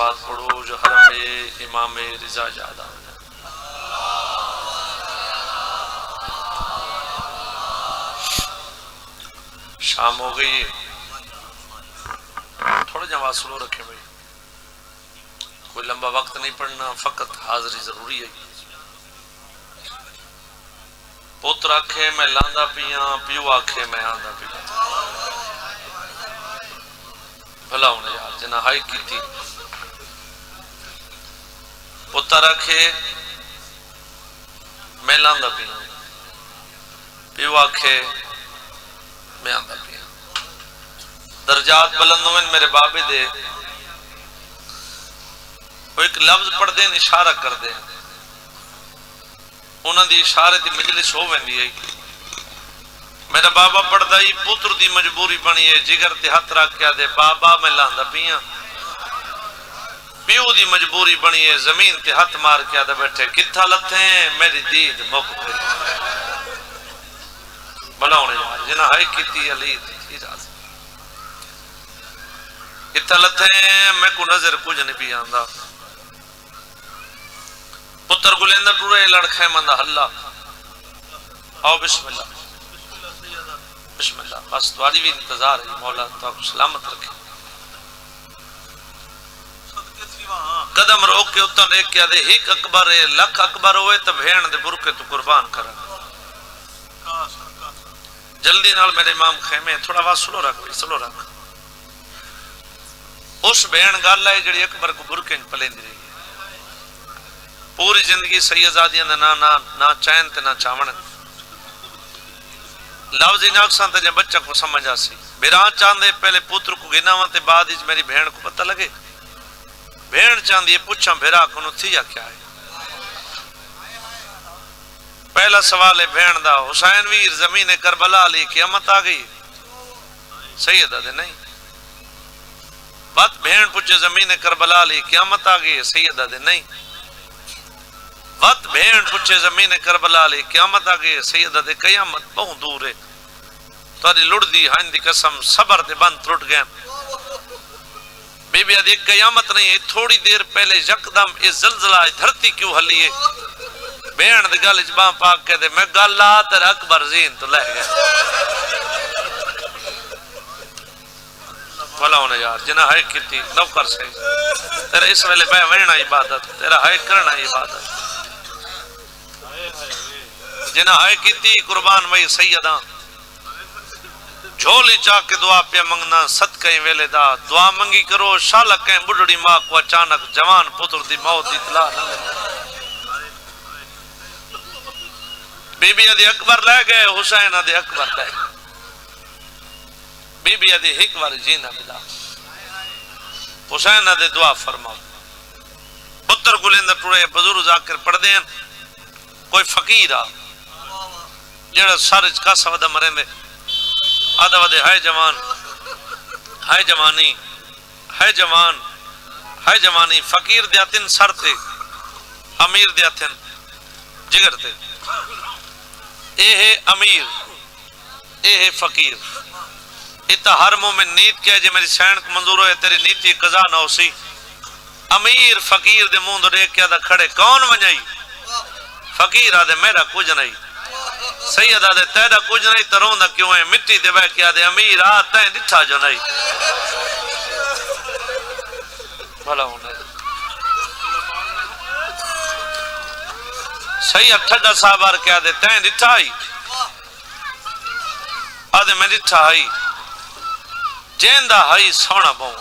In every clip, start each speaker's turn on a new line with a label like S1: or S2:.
S1: صلوات پڑھو جو حرم امام رضا یاد آ جائے۔ شام ہو گئی ہے، تھوڑا جواب سلو رکھیں بھائی، کوئی لمبا وقت نہیں پڑھنا، فقط حاضری ضروری ہے۔ پتر آکھے میں لاندا پیاں، پیو آکھے میں آندا پیاں، بھلا ہونے یار جنہ ہائی کی تھی۔ پتر آکھے میں لاندا پیاں، پیو آکھے میں آندا پیاں۔ درجات بلند ہوئے میرے بابے دے، وہ ایک لفظ پڑھ دیں اشارہ کر دیں، انہاں دی اشارے دی مجلس ہو ویندی ہے۔ میرا بابا پڑھدا ہی پتر دی مجبوری بنی ہے، جگر تے ہاتھ رکھ کے دے بابا میں لاندا پیاں، پیو دی مجبوری بنی ہے، زمین تے ہاتھ مار کے آدھا بیٹھے کتھا لتھیں میری دید مک گئی۔ بھلا ہونے جنہ ہائی کیتی علی تھی راز کتھا لتھیں میں کو نظر کچھ نہیں بھی آندا۔ پتر گلیندہ ٹورے لڑکھے مندہ اللہ آؤ بسم اللہ بسم اللہ، بس تواری بھی انتظار ہے، مولا تو آپ سلامت رکھے۔ قدم روک کے اتن ایک کیا دے ہک اکبر ہے، لکھ اکبر ہوئے تب بھین دے برکے تو قربان کرا۔ جلدی نال میرے امام خیمے تھوڑا آواز سلو رکھ بھی سلو رکھ۔ اس بہن گالا ہے جڑی اکبر کو برکے پلیندی رہی ہے، پوری زندگی سیدزادیاں دے نہ چین تے نہ چاون، لفظ اناکساں تے جب بچہ کو سمجھا سی۔ بیران چاندے پہلے پتر کو گناواں تے بعد اس میری بہن کو پتہ لگے، بہن چاندی یہ پوچھاں بھیرا کنو تھی یا کیا ہے۔ پہلا سوال ہے بہن دا، حسین ویر زمین کربلا علی قیامت آ گئی، سیدہ دے نہیں۔ بات بہن پوچھے زمین کربلا علی قیامت آ گئی، سیدہ دے نہیں۔ بات بہن پوچھے زمین کربلا علی قیامت آ گئی، سیدہ دے قیامت بہت دور ہے، تاری لڑ دی ہائن دی قسم صبر دے بند ٹوٹ گئے۔ بی بی ادھی قیامت نہیں ہے، تھوڑی دیر پہلے یکدم اس زلزلہ دھرتی کیوں ہلی ہے۔ بہن دے گل اجباں پاک کہتے میں گل لا تیرا اکبر زین تو لہ گئے۔ بھلا ہونے یار جنہ ہائے کیتی نوکر سے تیرا اس ویلے بے ورنہ عبادت، تیرا ہائے کرنا عبادت، جنہ ہائے کیتی قربان وہی سیداں جھولی چاہ کے دعا پہ منگنا صدقہ ویلے دا، دعا منگی کرو شالہ کہیں بڑھڑی ماں کو اچانک جوان پتر دی موت دی اطلاع نہ لے۔ بی بی ادھی اکبر لے گئے، حسین ادھی اکبر لے گئے، بی بی ادھی ایک بار جینا ملا، حسین ادھی دعا فرماؤ۔ پتر گلندر ٹوڑے بزرگ ذاکر پڑھ دیں، کوئی فقیر آ جڑا سارج کا سودہ مریں دے آدھا ودے ہائے جوان ہائے جوانی ہائے جوان ہائے جوانی، فقیر دیاتن سر تے امیر دیاتن جگر تے، اے ہے امیر اے ہے فقیر، اتا ہر مومن نیت کیا جے میری سین کو منظور ہوئے تیری نیتی قضا نہ ہو سی۔ امیر فقیر دے مون دے کیا دا کھڑے کون ونجائی، فقیر آدھے میرا کچھ نہیں، سید آدھے تیرا کچھ نہیں ترون دا کیوں ہے، مٹی دے بے کیا دے امیر آتا ہے دٹھا جو نہیں۔ بھلا ہونا سید ٹھڈا صاحب آر کیا دے تین دٹھا ہی آدھے میں دٹھا ہی جیندہ ہائی سونا بہوں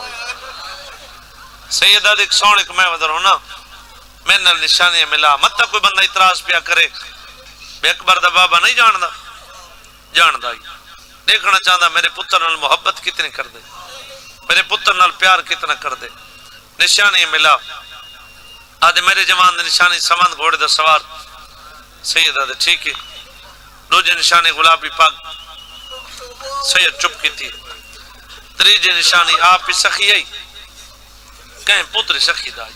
S1: سید آدھے سونے کو میں ودر ہونا میں نل نشانی ملا مت کوئی بندہ اعتراض پیا کرے بے اکبر دا بابا نہیں جاندہ ہی دیکھنا چاہتا میرے پتر نال محبت کتنی کر دے، میرے پتر نال پیار کتنا کر دے۔ نشانی ملا آدھے میرے جوان دے نشانی سمند گھوڑے دا سوار، سید آدھے ٹھیک ہے۔ دوجہ نشانی گلابی پاک، سید چپ کی تھی۔ تریجے نشانی آپ ہی سخی آئی، کہیں پتر سخی دائی۔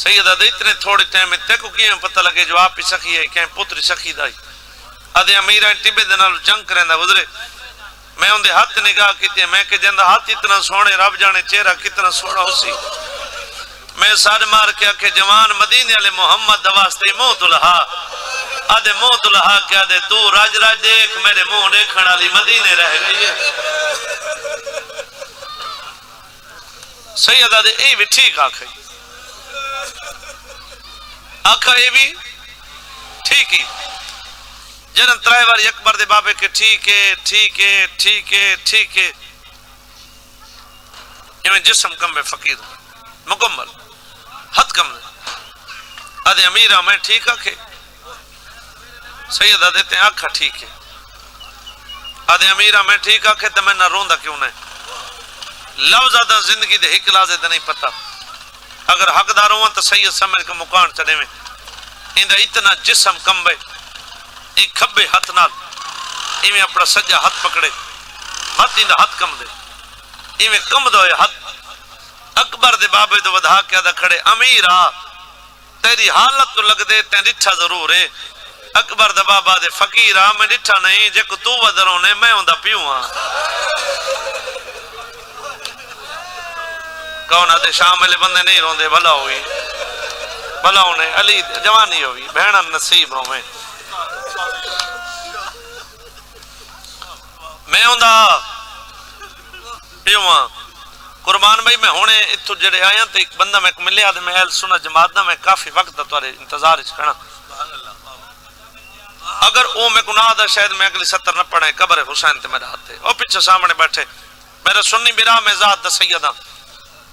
S1: سید آدھے اتنے تھوڑے ٹائم میں تے کو کیا پتہ لگے جو آپ ہی سخی آئی، کہیں پتر سخی دائی۔ آدھے امیران ٹبے دے نال جنگ کریں دا گزرے، میں ان دے ہاتھ نگاہ کیتے ہیں، میں کہ جندہ ہاتھ اتنا سونے رب جانے چہرہ کتنا سونا ہو سی۔ میں ساڑ مار کے آکے جوان مدینے علی محمد دواستے موت لہا آدھے موت لہا کہ آدھے تو راج راج دیکھ میرے منہ دیکھن علی مدینے رہ گئی ہے سید آدھے اے بھی ٹھیک آکھے آکھا اے بھی ٹھیک ہی جنن ترائے باری اکبر دے بابے کے ٹھیک ہے ٹھیک ہے ٹھیک ہے ٹھیک ہے یہ جسم کم بے فقیر مکمل حد کم دے آدھے امیرہ میں ٹھیک آکھے سید آدھے تے آکھا ٹھیک ہے آدھے امیرہ میں ٹھیک آکھے تو میں نہ روندہ کیوں نہیں لفظ آدھا زندگی دے ہک لازے دے نہیں پتا اگر حق دار ہوا تو سید سمجھ کے مکان چڑھے میں اندھا اتنا جسم کم بے ایک کھبے ہاتھ نال ایویں اپنا سجا ہاتھ پکڑے ہاتھ اندھا ہاتھ کم دے ایویں کم دوئے ہاتھ اکبر دے بابے دو ودھا کے آدھا کھڑے امیرہ تیری حالت تو لگ دے تین ڈٹھا ضرور ہے اکبر دا بابا دے فقیرہ میں ڈٹھا نہیں جے کو تو ودھرونے میں ہوندہ پیوں ہاں کون آدھے شامل بندے نہیں روندے بھلا ہوئی بھلا ہونے علی جوانی ہوئی بہنہ نصیب ہوں میں ہوندہ پیوں ہاں قربان بھائی میں ہونے اتھو جڑے آیا تو ایک بندہ میں ملے آدھے میں اہل سنہ جماعت نہ میں کافی وقت توارے انتظار اس کرنا اگر او میں گناہ دا شاید میں اگلی 70 نہ پڑھیں قبر حسین تے میرے ہاتھ تھے او پیچھے سامنے بیٹھے میرے سنی برا میں ذات دا سیدہ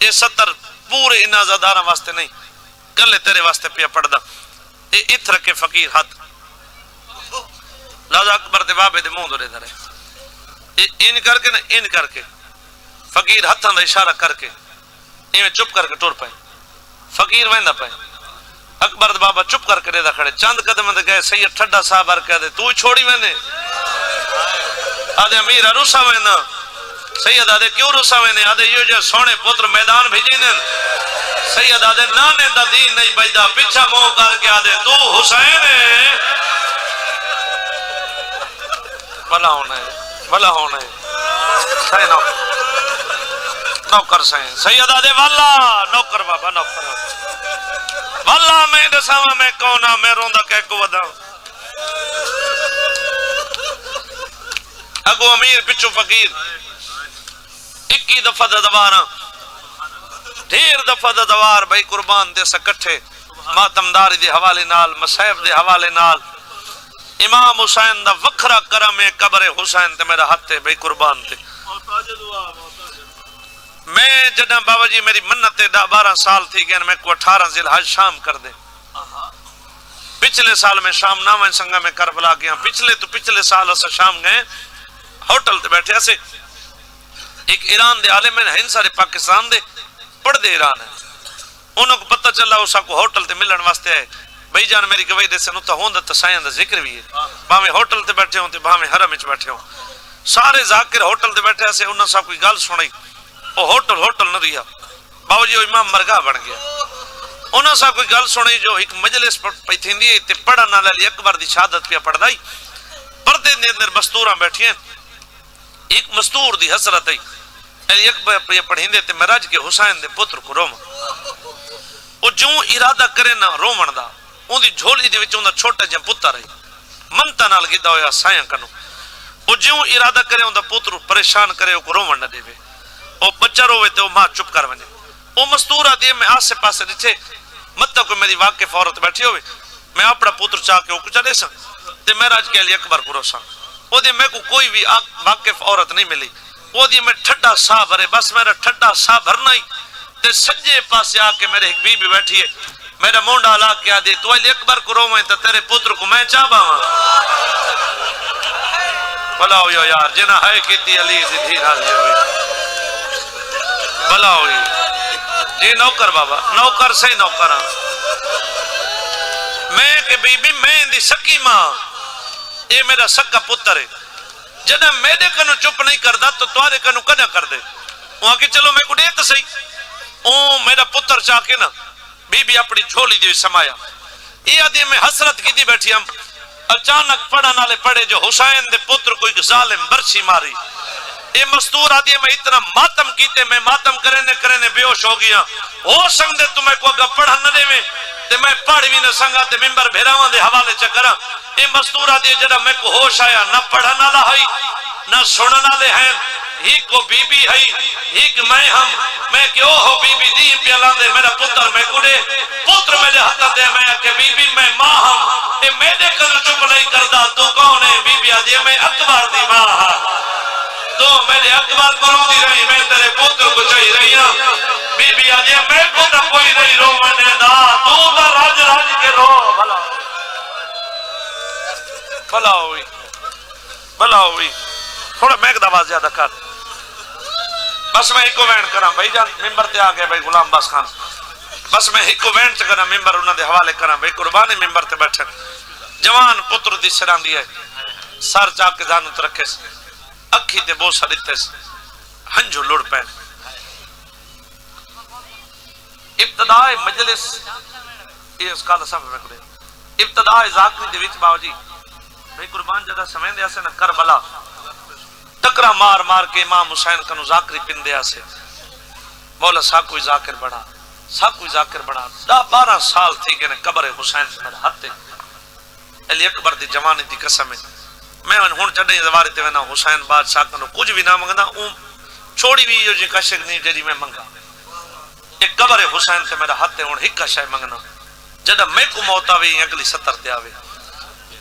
S1: یہ 70 پورے انہا زادارہ واسطے نہیں کلے تیرے واسطے پیا پڑھ دا یہ اتر کے فقیر ہاتھ لازا اکبر دے بابے دے مون دورے دھرے ان کر کے نا ان کر کے فقیر ہتھاں دا اشارہ کر کے ایویں چپ کر کے ٹور پائے فقیر ویندا پائے اکبر بابا چپ کر کے دا کھڑے چند قدم دے گئے سید ٹھڈا صاحب کہہ دے تو چھوڑی ویندے آدھے امیر روسا ویندا سید آدھے کیوں روسا ویندے آدھے یہ جو سونے پتر میدان بھیجیندے سید آدھے نانے دا دین نہیں بجدا پیچھا منہ کر کے آدھے تو حسین ہے بھلا ہونا ہے صحیح نوکر سائیں سید آدھے والا نوکر بابا نوکر والا میں دساواں میں کونا میں روندا کہہ کو ودا اگو امیر پچھو فقیر 21 دفعہ دوارا ڈھیر دفعہ دوار بھائی قربان دے سکٹھے ماتمداری دے حوالے نال مصائب دے حوالے نال امام حسین دا وکھرا کرم ہے قبر حسین تے میرا ہاتھ ہے بھائی قربان تے میں جدہ بابا جی میری منت 12 سال تھی گئے میں کو 18 ذی الحج شام کر دے پچھلے سال میں شام نامہ سنگا میں کربلا گیا پچھلے سال اسا شام گئے ہوٹل تے بیٹھے ایسے ایک ایران دے عالم ہیں ہن سارے پاکستان دے پڑھ دے ایران ہے انہوں کو پتہ چلا اسا کو ہوٹل تے ملن واسطے آئے بھائی جان میری گواہی دے سے نوتا ہوندہ تسائن دا ذکر بھی ہے باہمیں ہوٹل تے بیٹھے ہوں تے باہمیں حرم اچ بیٹھے ہوں سارے ذاکر ہوٹل تے بیٹھے ایسے انہوں سا کوئی گال سنائی وہ ہوٹل نہ رہا باو جی امام مرگاہ بن گیا انہوں سا کوئی گل سنائی جو ایک مجلس پہ تھی تے پڑھا نہ لے اکبر دی شہادت پہ پڑھ دائی پردے دے اندر مستوراں بیٹھی ہیں ایک مستور دی حسرت ہے علی اکبر پہ پڑھیں دے تے مراج کے حسین دے پتر کو روما وہ جو ارادہ کرے نہ رومن دا ان دی جھولی دے وچ اوندا چھوٹا جہا پتر ہے منتا نال گدا ہویا سایاں کنو وہ جو ارادہ کرے اوندا پتر پریشان کرے او کو رومن نہ دے وہ بچہ روے تے وہ ماں چپ کر ونے وہ مستورہ دیئے میں آس سے پاسے ڈٹھے مطلب کوئی میری واقف عورت بیٹھی ہوئے میں اپنا پتر چاہ کے وہ کچھ دے سا تے میں راج کے علی اکبر کو روسا وہ دی میں کو کوئی بھی واقف عورت نہیں ملی وہ دی میں ٹھڈا سا بھرے بس میرا ٹھڈا سا بھرنا ہی تے سجے پاسے آ کے میرے ایک بی بی بیٹھی ہے میرا مونڈا لا کے آدھے تو علی اکبر کو روئے تو تیرے پتر کو میں چاہ باواں بھلا ہویا یار جنہ ہے کیتی علی زدھی راضی ہوئی بھلا ہوئی جی نوکر بابا نوکر سے نوکر میں کہ بی بی میں دی سکی ماں یہ میرا سکا پتر ہے جدہ میرے کنو چپ نہیں کردہ تو توارے کنو کدہ کر دے وہاں کہ چلو میں کو دے تو صحیح میرا پتر چاہ کے نا بی بی اپنی جھولی دی سمایا یہ آدھی میں حسرت کی دی بیٹھی ہم اچانک پڑھا نالے پڑھے جو حسین دے پتر کوئی ظالم برچی ماری یہ مستور آتی ہے میں اتنا ماتم کیتے میں ماتم کرنے بے ہوش ہو گیا ہو سکتے تمہیں کو اگا پڑھن نہ دے میں تے میں پڑھ بھی نہ سنگا تے ممبر بھیراواں دے حوالے چکراں یہ مستور آتی ہے جڑا میں کو ہوش آیا نہ پڑھن والا ہے نہ سنن والے ہیں ہی کو بی بی ہے ہی کہ میں کہ او ہو بی بی دی پیالاں دے میرا پتر میں کڑے پتر میرے ہاتھ دے میں کہ بی بی میں ماں ہم اے میرے کل چپ نہیں کردا تو کون ہے بی بی آدھی میں اکبر دی ماں ہاں تو میرے اکبر کروں دی رہی میں تیرے پتر کو چاہی رہی ہوں بی بی آدھی میں کو تو کوئی نہیں رو منے دا تو دا راج راج کے رو بھلا ہوئی تھوڑا میں ایک دفعہ زیادہ کر بس میں ایک کو وین کرا بھائی جان ممبر تے آ گئے بھائی غلام باس خان بس میں ایک کو وین کرا ممبر انہوں دے حوالے کرا بھائی قربانی ممبر تے بیٹھے جوان پتر دی سران دی ہے سر چاک کے دانت رکھے سے اکھی تے بوسا دیتے سے ہنجو لڑ پین ابتداء مجلس یہ اس کالا صاحب میں کرے ابتداء ذاکری دے وچ باو جی بھائی قربان جدہ سمین دیا سے نا کربلا ٹکرا مار مار کے امام حسین کنو ذاکری پن دیا سے مولا سا کوئی ذاکر بڑھا سا کوئی ذاکر بڑھا 12 سال تھی کہ قبر حسین سے میرا ہاتھ علی اکبر دی جوانی دی قسم ہے میں ہون چڑھیں دواری تے وینا حسین بادشاہ کنو کچھ بھی نہ منگنا چھوڑی بھی یہ جی کشک نہیں جڑی میں منگا ایک قبر حسین سے میرا ہاتھ ہون ہکا شاہ منگنا جدہ میں کو موت آوے اگلی 70 دے آوے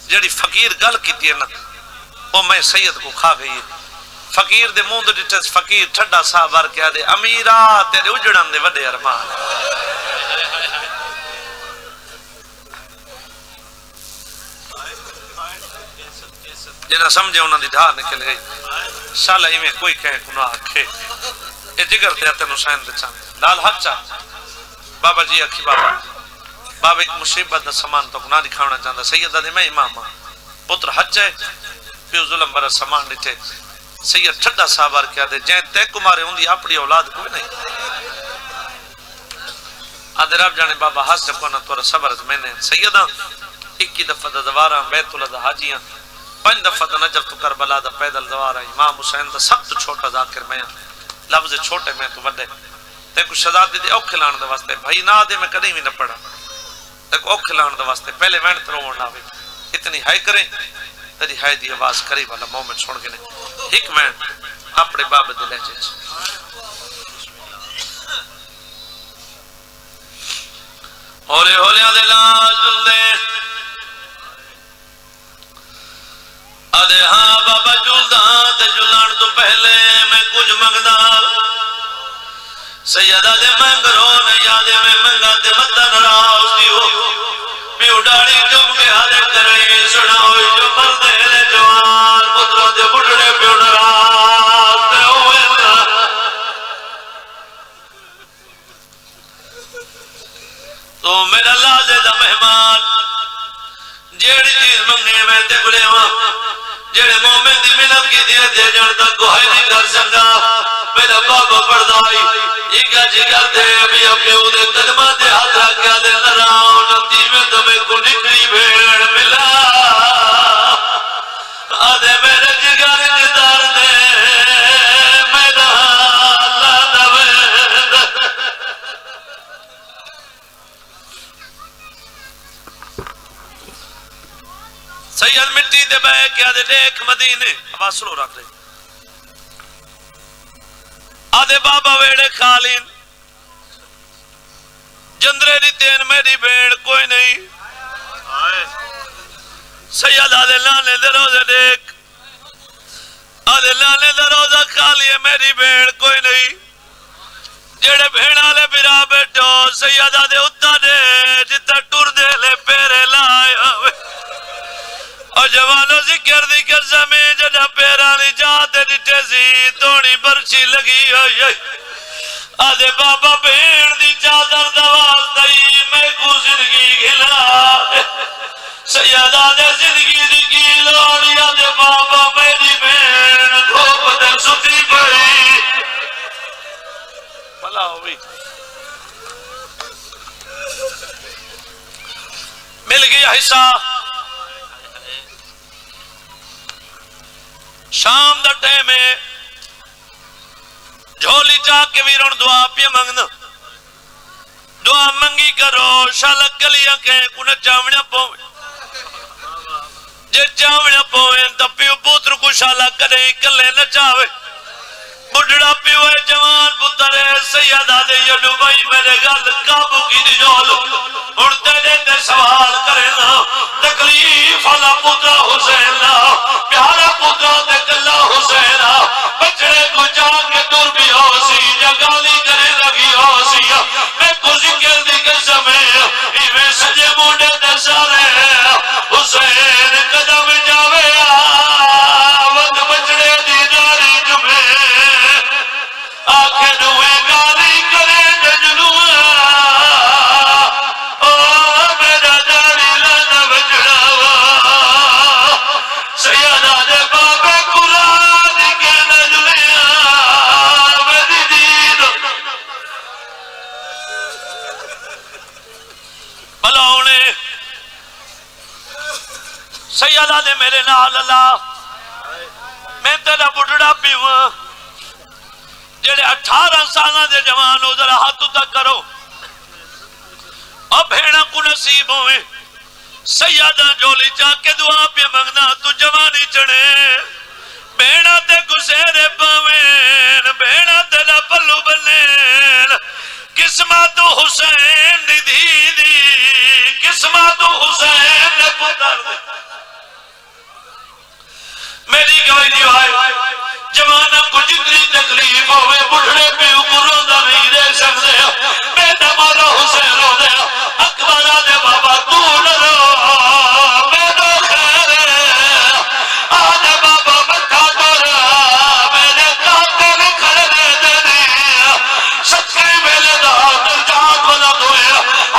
S1: جڑی فقیر گل کیتی ہے نا وہ میں سید کو کھا گئی ہے فقیر دے موند ڈٹس فقیر ٹھڈا صاحب بار کیا دے امیرہ تیرے اجڑن دے وڈے ارمان جنہ سمجھے انہوں نے ڈھا نکل گئی شالا ہی میں کوئی کہیں گناہ کھے یہ جگر دے آتے حسین دے چاند لال حق چاہ بابا جی اکھی بابا ایک مصیبت دا سامان تو گناہ دکھاونا چاہتا سیدہ دے میں امام پتر حج ہے پیو ظلم برا سامان دیتے سید ٹھڈا صاحبار کیا دے جائیں تے کمارے ہوں دی اپنی اولاد کوئی نہیں آدھے رب جانے بابا حس جب کونا تورا صبرت میں نے سیدہ 21 دفعہ دا دوارا بیت اللہ دا حاجیاں 5 دفعہ دا نجف تو کربلا دا پیدل دوارا امام حسین دا سب تو چھوٹا ذاکر میں لفظ چھوٹے میں تو بڑے تے کو شہزاد دے اوکھے لان دا واسطے بھائی نہ دے میں کدیں بھی نہ پڑھا تے کو اوکھے لان دا واسطے پہلے وین ترون نہ ہوئے اتنی ہائی کریں تیری ہائی دی آواز کری والا مومن چھوڑ کے نہیں ایک وین اپنے باب دے لہجے ہولے ہولے آدھے لاج دے آدھے ہاں بابا جلدہ تے جلان تو پہلے میں کچھ منگدا سیدہ دے منگرو نہیں آدھے میں منگا دے مدہ نراؤ سی ہو پیو ڈاڑی جم کے آدھے کریں سنا ہوئی جو مردے لے جوان پتروں دے بڑھڑے پیو نراؤ تے ہوئے تو میرا لازے دا مہمان جیڑی چیز منگنے میں تے بلے ہاں جیڑے مومن دی ملت کی دیئے دے جان تک گوھائی نہیں کر سکتا میرا بابا پردائی ایگا جگر دے ابھی اپنے اودے قدمہ دے ہاتھ رکھا دے لراؤ نتی میں تمہیں کو نکلی بھیڑ ملا آدھے میرے جگر جدار دے میرا اللہ دوید سید مٹی دے بے کیا دے دیکھ مدینے آواز سلو رکھ دے آدھے بابا ویڑے خالین جندرے دی تین میری بیڑ کوئی نہیں سید آدھے لانے دے روزے دیکھ آدھے لانے دے روزہ خالی ہے میری بیڑ کوئی نہیں جیڑے بھیڑا لے برا بیٹھو سید آدھے اتا دے جتا ٹور دے لے پیرے لائے ہوئے اور جوانوں ذکر ذکر زمین جڑا پیرانی جاتے ڈٹے سی توڑی برچی لگی ہوئی آدھے بابا بھیڑ دی چادر دوال تئی میں کو زندگی گھلا سید آدھے زندگی دی کی لوڑی آدھے بابا میری بھیڑ دھوپ دے ستی پڑی بھلا ہوئی مل گیا حصہ شام دا ٹائم ہے چاہ کے ویرون دعا پہ منگنا دعا منگی کرو شالک گلیاں کہیں کنہ چاوڑیاں پویں جے چاوڑیاں پویں تو پیو پوتر کو شالک کریں کلے نہ چاوے بڑھڑا پیوے جوان پترے سیدہ دے یڈو بھائی میرے گل قابو کی دیجول اڑتے دیتے سوال کرنا تکلیف والا پترا حسین پیارا پترا دکلا حسین بچڑے کو جا کے دور بھی ہو سی یا گالی کرے لگی ہو سی میں کو ذکر دی قسم ہے ایویں سجے مونڈے دے سارے حسین قدم جاوے آوت بچڑے دی داری جمعے آکھے نوے گالی کرے نجلوہ میرا داری لانا بچڑاوا سیدہ دے بابے قرآن کے نجلیاں میری دین بھلا انہیں سیدہ دے میرے نال اللہ میں تیرا بڑھڑا پیوں جڑے 18 سالہ دے جوان ہو ذرا ہاتھ تک کرو اب بھیڑا کو نصیب ہوئے سیادہ جولی چاہ کے دعا پہ منگنا تو جوانی چڑھے بھیڑا تے گسیرے پاوین بھیڑا تے لا پلو بنین قسمت حسین دی دی قسمت حسین نے پتر دے میری گواہی دیوائے جوانہ کو جتنی تکلیف ہوئے بڑھڑے پہ عمروں دا نہیں رہ سکتے بیٹا مولا حسین ہو دے اکبرہ دے بابا تو لرو میرا خیر آدھے بابا مٹھا دورا میرے قاتل کھڑے دے دی ستری میلے دا دل جہاں والا دوئے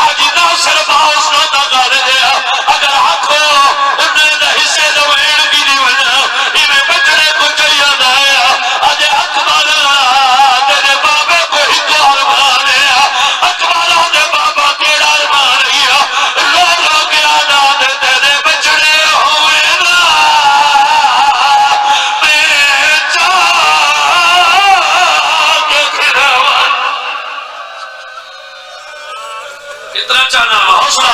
S1: آجی ناصر باؤس نہ دا گھر دیا اگر حق ہو انہیں دا حصے دوئے کی نہیں وجہ انہیں بچڑے کو چاہیے دایا آجے اکبر تیرے بابے کو ہی تو ارمان ہے اکبر آدھے بابا کیڑا ارمان گیا لوگوں کے آدھے تیرے بچڑے ہوئے نا میں چاہ کے کھراوان اتنا چاہنا حوصلہ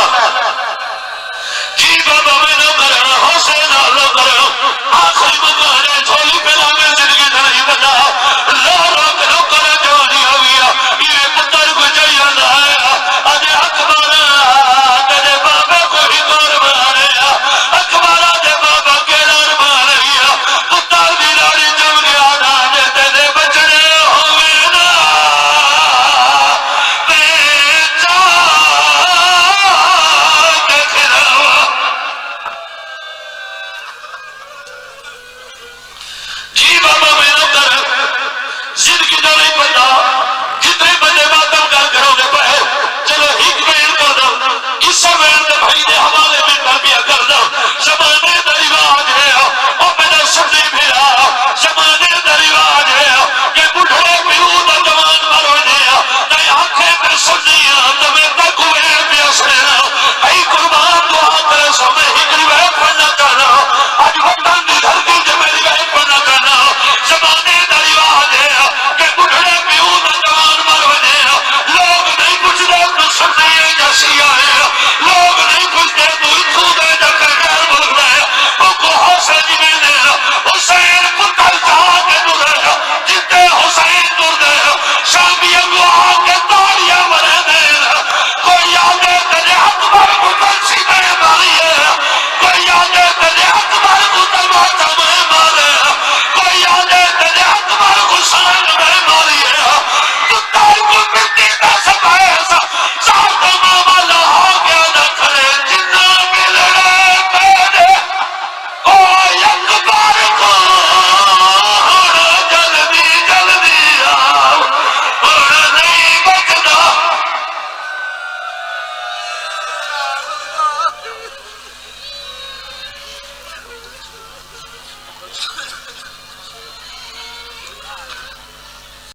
S1: جی بابا میں نہ کرنا حسین اللہ کرنا آخری مکانے چھولی پہلا میں زندگی نہیں بتا لو روک نو کرے جو نہیں ہویا یہ پتر کو چاہیے نہ آیا